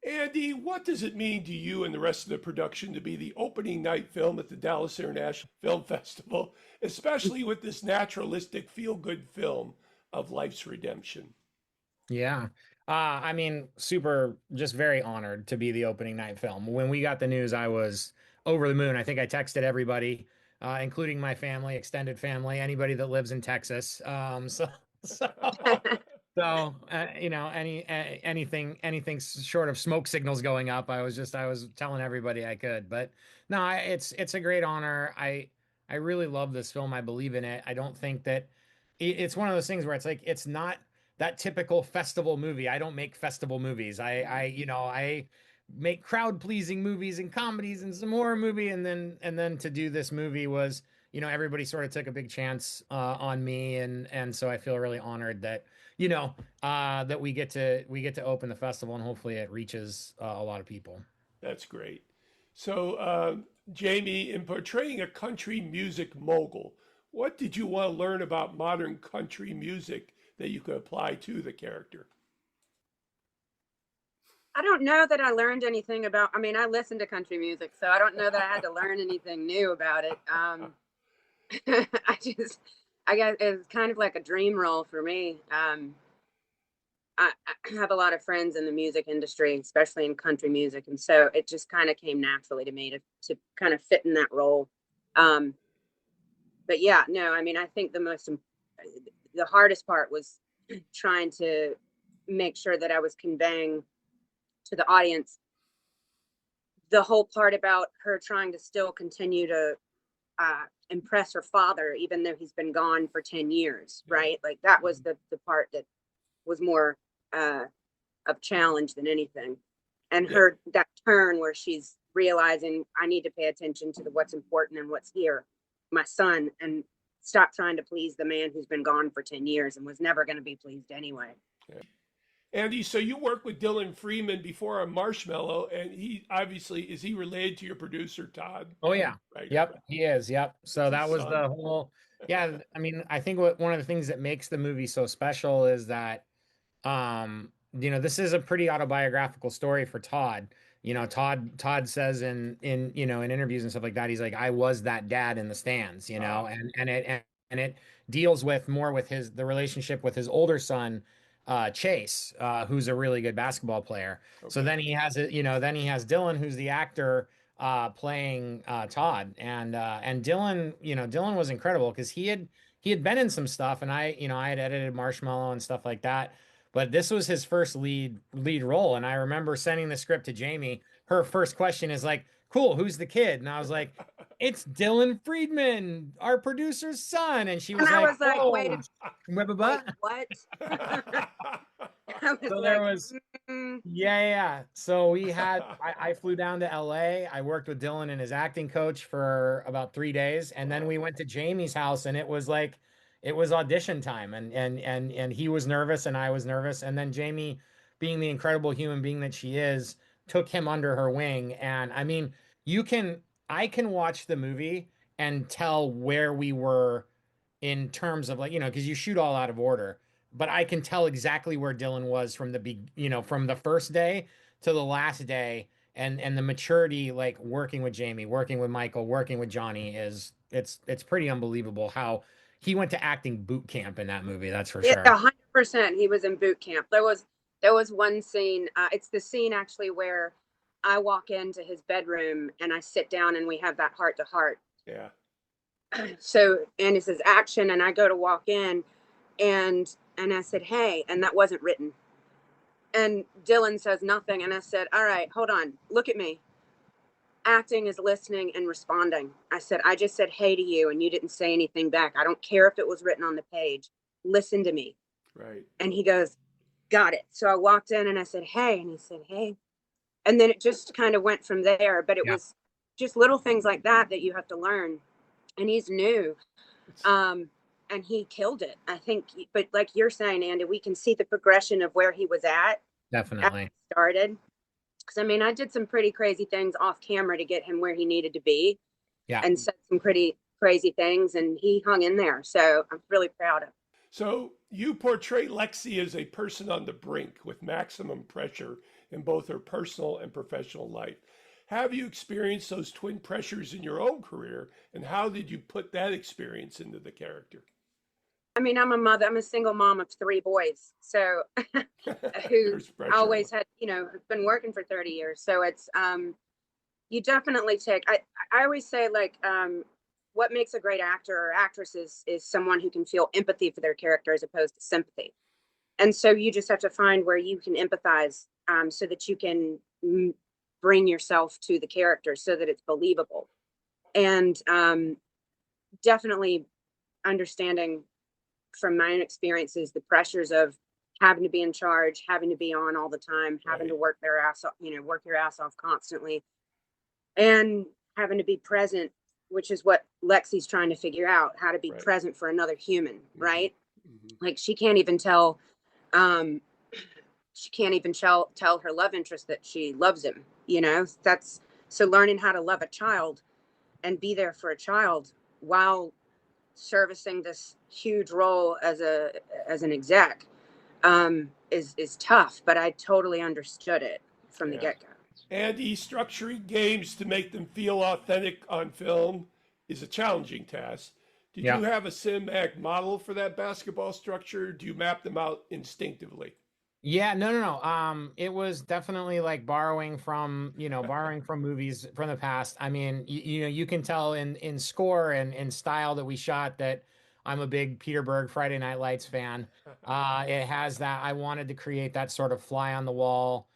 Andy, what does it mean to you and the rest of the production to be the opening night film at the Dallas International Film Festival, especially with this naturalistic, feel good film of life's redemption? Yeah. I mean, super, just very honored to be the opening night film. When we got the news, I was over the moon. I think I texted everybody, including my family, extended family, anybody that lives in Texas. So, anything short of smoke signals going up, I was telling everybody I could. But no, it's a great honor. I really love this film. I believe in it. I don't think that it's one of those things where it's like it's not that typical festival movie. I don't make festival movies. I make crowd pleasing movies and comedies and some horror movie, and then to do this movie was, everybody sort of took a big chance on me, and so I feel really honored that that we get to open the festival, and hopefully it reaches a lot of people. That's great. So, Jamie, in portraying a country music mogul, what did you want to learn about modern country music that you could apply to the character? I don't know that I learned anything about, I mean, I listened to country music, so I don't know that I had to learn anything new about it. I just, I guess it was kind of like a dream role for me. I have a lot of friends in the music industry, especially in country music. And so it just kind of came naturally to me to kind of fit in that role. Um, but yeah, no, I mean, I think the hardest part was trying to make sure that I was conveying to the audience the whole part about her trying to still continue to impress her father, even though he's been gone for 10 years, Yeah. right? Like that was the part that was more uh, of challenge than anything. And Yeah. her, that turn where she's realizing I need to pay attention to what's important and what's here, my son, and stop trying to please the man who's been gone for 10 years and was never going to be pleased anyway. Yeah. Andy, so you worked with Dylan Freeman before on Marshmallow, and he obviously is he related to your producer Todd? Oh yeah. Right, Yep, he is. Yep. it's So his that was son. the whole, yeah, I mean, I think one of the things that makes the movie so special is that this is a pretty autobiographical story for Todd. Todd says in interviews and stuff like that, he's like, I was that dad in the stands, Ah, and it deals with more with the relationship with his older son, Chase, who's a really good basketball player. So okay. then then he has Dylan, who's the actor playing Todd, and Dylan was incredible because he had been in some stuff, and I had edited Marshmallow and stuff like that, but this was his first lead role. And I remember sending the script to Jamie. Her first question is like, "Cool, who's the kid?" And I was like, "It's Dylan Friedman, our producer's son." And she And was I like, was like, "Whoa, blah, blah, wait, blah." what? I was So there like, was mm, yeah, yeah. So I flew down to LA. I worked with Dylan and his acting coach for about 3 days. And then Wow. we went to Jamie's house, and it was audition time. And he was nervous and I was nervous. And then Jamie, being the incredible human being that she is, took him under her wing. And I mean, you can, I can watch the movie and tell where we were in terms of, like, because you shoot all out of order, but I can tell exactly where Dylan was from the first day to the last day, and the maturity, like working with Jamie, working with Michael, working with Johnny, it's pretty unbelievable how he went to acting boot camp in that movie. That's for it sure. 100%. He was in boot camp. There was one scene. It's the scene actually where I walk into his bedroom and I sit down and we have that heart to heart. Yeah. So and it says action, and I go to walk in, and I said, hey, and that wasn't written. And Dylan says nothing, and I said, all right, hold on, look at me. Acting is listening and responding. I said, I just said hey to you and you didn't say anything back. I don't care if it was written on the page. Listen to me. Right. And he goes, got it. So I walked in and I said, hey. And he said, hey. And then it just kind of went from there. But it Yeah. was just little things like that you have to learn. And he's new. It's Um, and he killed it, I think. But like you're saying, Andy, we can see the progression of where he was at Definitely. he started. Because I mean, I did some pretty crazy things off camera to get him where he needed to be, Yeah. and said some pretty crazy things, and he hung in there. So I'm really proud of him. So you portray Lexi as a person on the brink with maximum pressure in both her personal and professional life. Have you experienced those twin pressures in your own career, and how did you put that experience into the character? I mean, I'm a mother. I'm a single mom of 3 boys, so who There's pressure. always had, been working for 30 years. So it's you definitely take. I always say, like, what makes a great actor or actress is someone who can feel empathy for their character as opposed to sympathy. And so you just have to find where you can empathize, so that you can bring yourself to the character so that it's believable. And definitely understanding from my own experiences the pressures of having to be in charge, having to be on all the time, having to Right. work their ass off, work your ass off constantly, and having to be present, which is what Lexi's trying to figure out, how to be Right. present for another human, right? Mhm. Like she can't even tell um tell her love interest that she loves him, that's so learning how to love a child and be there for a child while servicing this huge role as an exec, is tough, but I totally understood it from the Yeah. get-go. Andy, structuring games to make them feel authentic on film is a challenging task. Did Yeah. you have a cinematic model for that basketball structure? Do you map them out instinctively? Yeah, no. It was definitely like borrowing from movies from the past. I mean, you can tell in score and in style that we shot that I'm a big Peter Berg Friday Night Lights fan. It has that. I wanted to create that sort of fly on the wall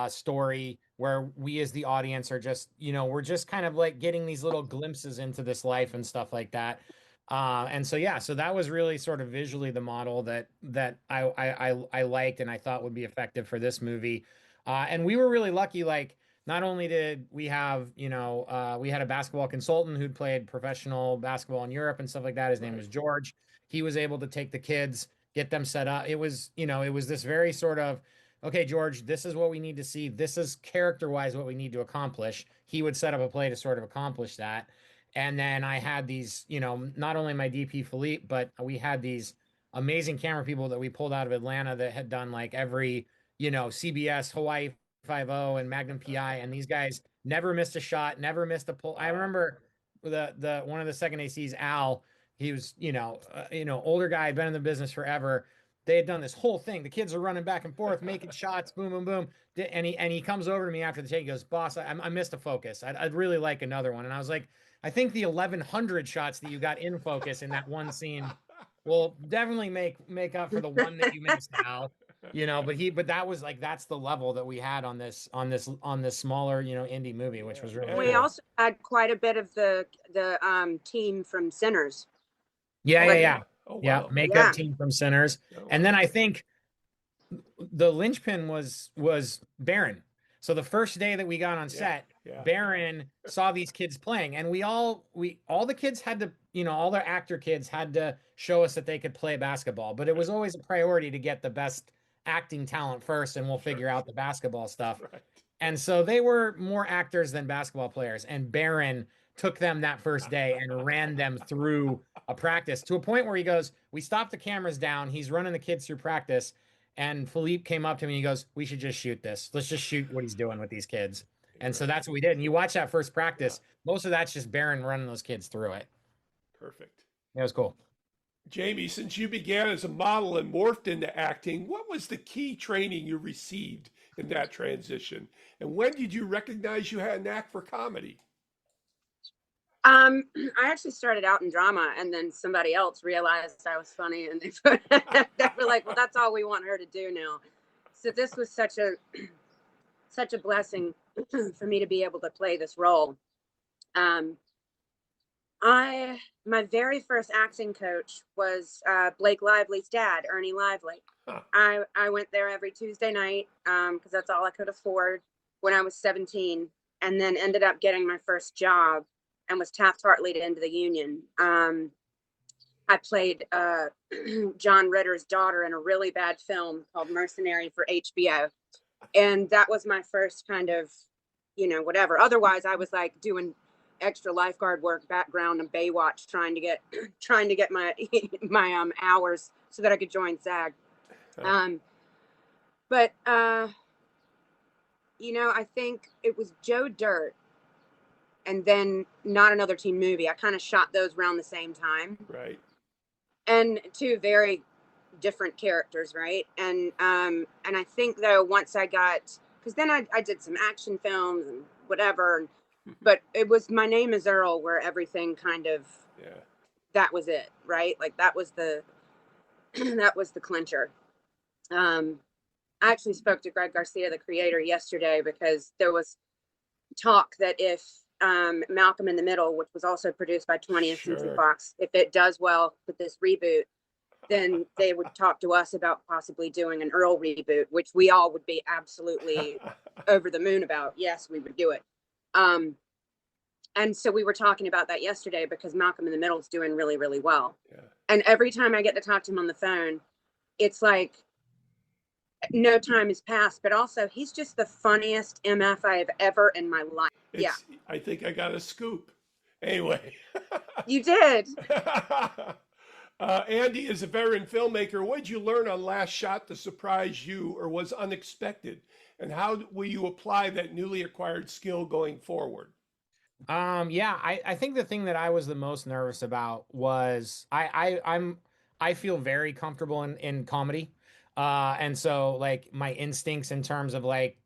story where we as the audience are just, we're just kind of like getting these little glimpses into this life and stuff like that. And so yeah, so that was really sort of visually the model that I liked and I thought would be effective for this movie. And we were really lucky. Like, not only did we have, we had a basketball consultant who'd played professional basketball in Europe and stuff like that. His name Right. was George. He was able to take the kids, get them set up. It was this very sort of, okay, George, this is what we need to see. This is character wise what we need to accomplish. He would set up a play to sort of accomplish that. And then I had these, not only my DP Philippe, but we had these amazing camera people that we pulled out of Atlanta that had done like every, CBS, Hawaii 5 and Magnum PI. And these guys never missed a shot, never missed a pull. I Wow. remember the one of the second ACs, Al, he was, older guy, been in the business forever. They had done this whole thing. The kids are running back and forth, making shots, boom, boom, boom. And he comes over to me after the take. He goes, "Boss, I missed a focus. I'd really like another one." And I was like, I think the 1100 shots that you got in focus in that one scene will definitely make up for the one that you missed, Al. But that was like that's the level that we had on this smaller, indie movie, which was really We And cool. also had quite a bit of the team from Sinners. Yeah, oh yeah, Like, yeah. yeah. Oh Yeah, wow. makeup yeah. team from Sinners. Oh And then wow. I think the linchpin was Baron. So the first day that we got on Yeah. set, Yeah. Baron saw these kids playing, and all the kids had to, all their actor kids had to show us that they could play basketball. But it Right. was always a priority to get the best acting talent first, and we'll Sure. figure out the basketball stuff. Right. And so they were more actors than basketball players. And Barron took them that first day and ran them through a practice to a point where he goes, "We stopped the cameras down. He's running the kids through practice." And Philippe came up to me and he goes, "We should just shoot this. Let's just shoot what he's doing with these kids." And so Right. that's what we did. And you watch that first Yeah. practice, most of that's just Barron running those kids through it. Perfect. It was cool. Jamie, since you began as a model and morphed into acting, what was the key training you received in that transition? And when did you recognize you had a knack for comedy? I actually started out in drama, and then somebody else realized I was funny, and they were like, "Well, that's all we want her to do now." So this was such a blessing for me to be able to play this role. Um, my very first acting coach was Blake Lively's dad, Ernie Lively. Huh. I went there every Tuesday night because that's all I could afford when I was 17, and then ended up getting my first job and was Taft-Hartley'd into the union. I played John Ritter's daughter in a really bad film called Mercenary for HBO, and that was my first kind of, whatever. Otherwise, I was like doing extra lifeguard work, background, and Baywatch, trying to get my my hours so that I could join SAG. Huh. But you know, I think it was Joe Dirt and then Not Another Teen Movie. I kind of shot those around the same time. Right. And two very different characters, right? And I think though once I got, because then I did some action films and whatever, but it was My Name Is Earl where everything kind of, Yeah. that was it, right? Like that was the that was the clincher. um I actually spoke to Greg Garcia, the creator, yesterday because there was talk that if Malcolm in the Middle, which was also produced by 20th Century Sure. Fox, if it does well with this reboot, then they would talk to us about possibly doing an Earl reboot, which we all would be absolutely over the moon about. Yes, we would do it. And so we were talking about that yesterday because Malcolm in the Middle is doing really, really well. Yeah. And every time I get to talk to him on the phone, it's like no time has passed, but also he's just the funniest MF I have ever in my life. Yeah. I think I got a scoop. Anyway. You did. Andy, as a veteran filmmaker, what did you learn on Last Shot to surprise you or was unexpected? And how will you apply that newly acquired skill going forward? Yeah, I think the thing that I was the most nervous about was I feel very comfortable in comedy. And so like my instincts in terms of like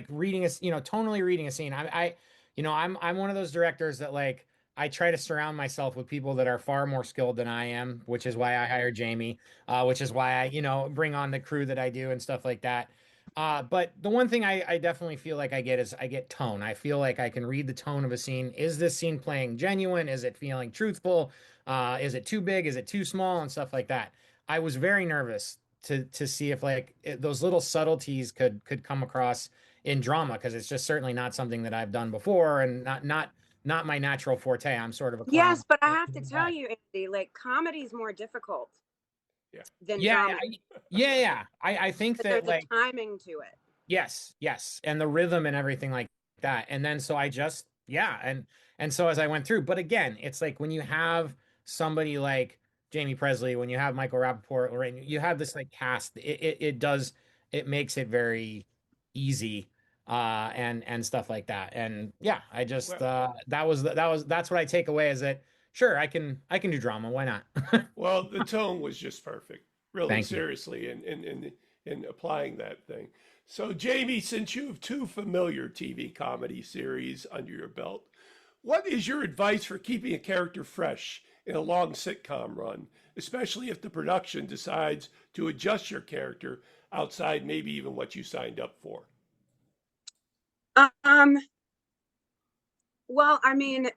reading a tonally reading a scene. I'm one of those directors that like I try to surround myself with people that are far more skilled than I am, which is why I hired Jamie, which is why I bring on the crew that I do and stuff like that. But the one thing I definitely feel like I get is I get tone. I feel like I can read the tone of a scene. Is this scene playing genuine? Is it feeling truthful? Is it too big? Is it too small? And stuff like that. I was very nervous to see if those little subtleties could come across in drama because it's just certainly not something that I've done before and not my natural forte. I'm sort of a clown. Yes, but I have to tell you, Andy, like comedy is more difficult Yeah. than Yeah, drama. yeah. I think But that there's a like timing to it. yes, and the rhythm and everything like that. And then so I just yeah, and so as I went through, but again, it's like when you have somebody like Jamie Presley, when you have Michael Rappaport, or you have this like cast, it makes it very easy and stuff like that. And yeah, I just Well, that's what I take away is that sure, I can do drama, why not? well, the tone was just perfect, really, Thank you. seriously, in applying that thing. So, Jamie, since you have two familiar TV comedy series under your belt, what is your advice for keeping a character fresh in a long sitcom run, especially if the production decides to adjust your character outside maybe even what you signed up for? Um, well, I mean,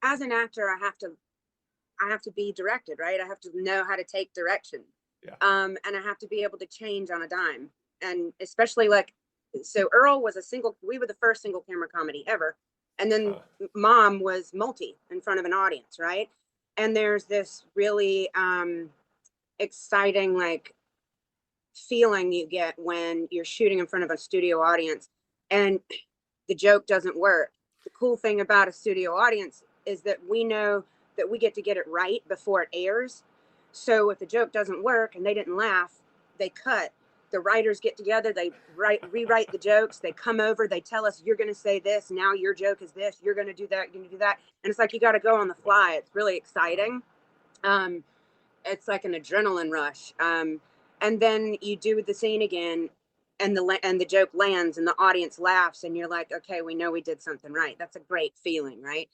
as an actor, I have to be directed, right? I have to know how to take direction. Yeah. And I have to be able to change on a dime. And especially like, so Earl was we were the first single camera comedy ever. And then Uh, Mom was multi in front of an audience, right? And there's this really exciting like feeling you get when you're shooting in front of a studio audience and the joke doesn't work. The cool thing about a studio audience is that we know that we get to get it right before it airs. So if the joke doesn't work and they didn't laugh, they cut. The writers get together, they rewrite the jokes, they come over, they tell us, you're going to say this, now your joke is this, you're going to do that, you're going to do that. And it's like you got to go on the fly. It's really exciting. It's like an adrenaline rush. And then you do the scene again and the joke lands and the audience laughs and you're like, okay, we know we did something right. That's a great feeling, right?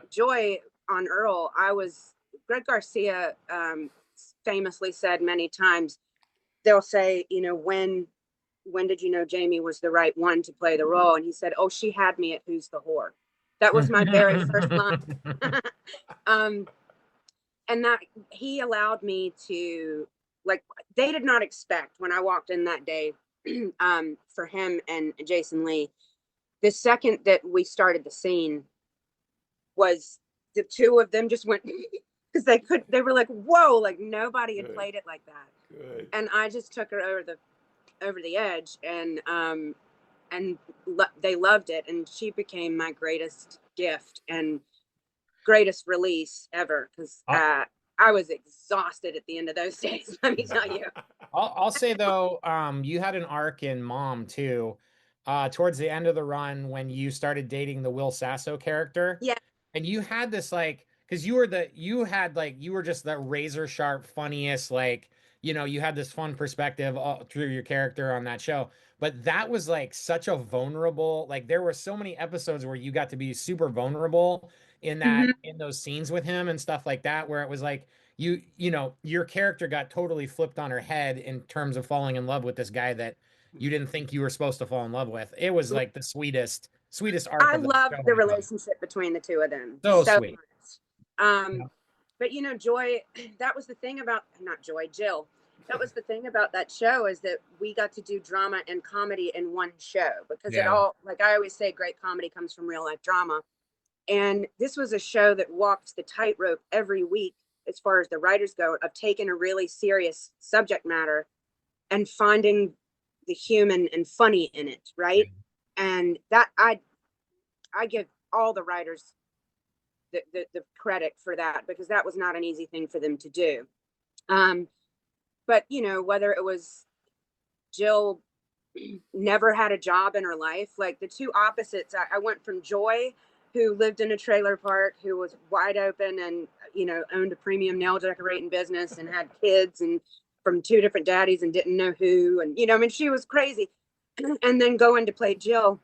Joy on Earl, Greg Garcia famously said many times, they'll say, when did you know Jamie was the right one to play the role? And he said, oh, she had me at Who's the Whore. That was my very first line. um, and that he allowed me to, like, they did not expect when I walked in that day for him and Jason Lee, the second that we started the scene was the two of them just went because they were like, whoa, like nobody had Good. played it like that. Good. And I just took her over the edge and they loved it. And she became my greatest gift and greatest release ever. Cause I was exhausted at the end of those days, let me tell you. I'll say though, you had an arc in Mom too, towards the end of the run when you started dating the Will Sasso character, Yeah. and you had this like, because you were just the razor sharp, funniest, like, you had this fun perspective all through your character on that show. But that was like such a vulnerable, like there were so many episodes where you got to be super vulnerable Mhm. in those scenes with him and stuff like that, where it was like your character got totally flipped on her head in terms of falling in love with this guy that you didn't think you were supposed to fall in love with. It was like the sweetest arc I of the loved show, the I thought. relationship between the two of them So so sweet. much. Um, Yeah. but Joy, that was the thing about, not Joy, Jill. That was the thing about that show, is that we got to do drama and comedy in one show, because it Yeah. all, like I always say, great comedy comes from real life drama. And this was a show that walked the tightrope every week, as far as the writers go, of taking a really serious subject matter and finding the human and funny in it, right? And that I give all the writers the credit for that, because that was not an easy thing for them to do. Um, but whether it was Jill never had a job in her life, like the two opposites. I went from Joy, who lived in a trailer park, who was wide open and owned a premium nail decorating business and had kids and from two different daddies and didn't know who, and I mean, she was crazy. And then going to play Jill,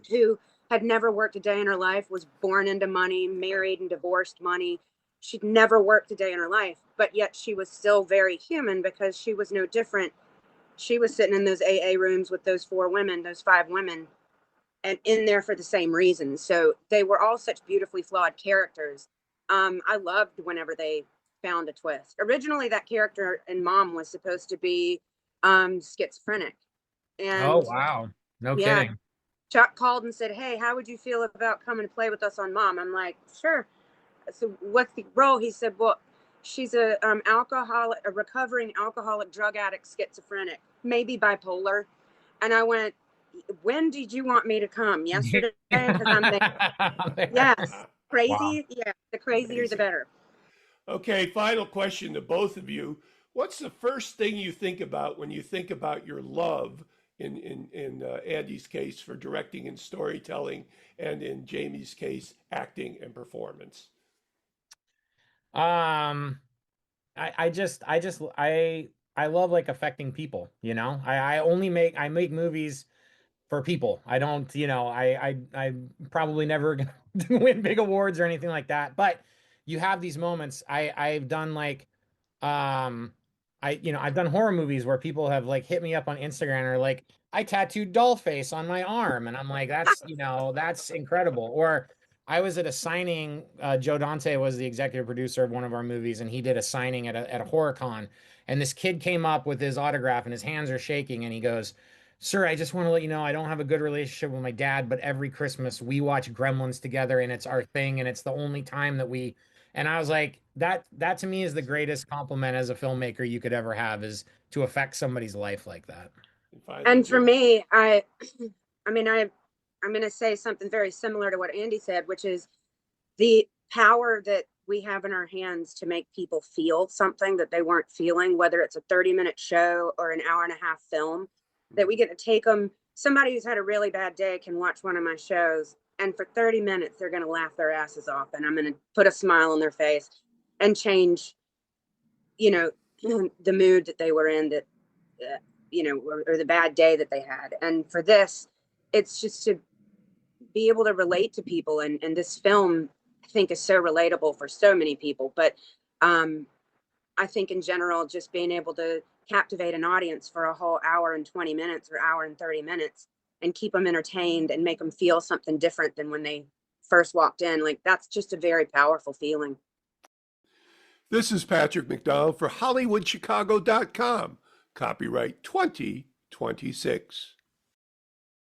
who had never worked a day in her life, was born into money, married and divorced money. She'd never worked a day in her life, but yet she was still very human, because she was no different. She was sitting in those AA rooms with those four women, those five women, and in there for the same reason. So they were all such beautifully flawed characters. I loved whenever they found a twist. Originally, that character in Mom was supposed to be schizophrenic. Oh, And wow. No yeah, kidding. Chuck called and said, "Hey, how would you feel about coming to play with us on Mom?" I'm like, "Sure." So what's the role? He said, "Well, she's a alcoholic, a recovering alcoholic, drug addict, schizophrenic, maybe bipolar." And I went, "When did you want me to come? Yesterday? Because I'm there." Yes. Wow. Crazy. Yeah. The crazier, the Amazing. better. Okay, final question to both of you. What's the first thing you think about when you think about your love in Andy's case for directing and storytelling, and in Jamie's case, acting and performance? Um, I love like affecting people, I make movies for people. I don't, I probably never gonna win big awards or anything like that. But you have these moments. I've done like I've done horror movies where people have like hit me up on Instagram or like I tattooed doll face on my arm and I'm like that's incredible. Or I was at a signing. Joe Dante was the executive producer of one of our movies, and he did a signing at a horror con. And this kid came up with his autograph, and his hands are shaking, and he goes, "Sir, I just want to let you know I don't have a good relationship with my dad, but every Christmas we watch Gremlins together, and it's our thing, and it's the only time that we." And I was like, that to me is the greatest compliment as a filmmaker you could ever have, is to affect somebody's life like that. And finally, And for Jill. me, I mean, I'm going to say something very similar to what Andy said, which is the power that we have in our hands to make people feel something that they weren't feeling, whether it's a 30-minute show or an hour and a half film, that we get to take them. Somebody who's had a really bad day can watch one of my shows, and for 30 minutes, they're going to laugh their asses off, and I'm going to put a smile on their face and change, you know, the mood that they were in, that, or the bad day that they had. And for this, it's just to be able to relate to people. And this film, I think, is so relatable for so many people. But um, I think in general, just being able to captivate an audience for a whole hour and 20 minutes or hour and 30 minutes and keep them entertained and make them feel something different than when they first walked in, like that's just a very powerful feeling. This is Patrick McDonald for HollywoodChicago.com. Copyright 2026.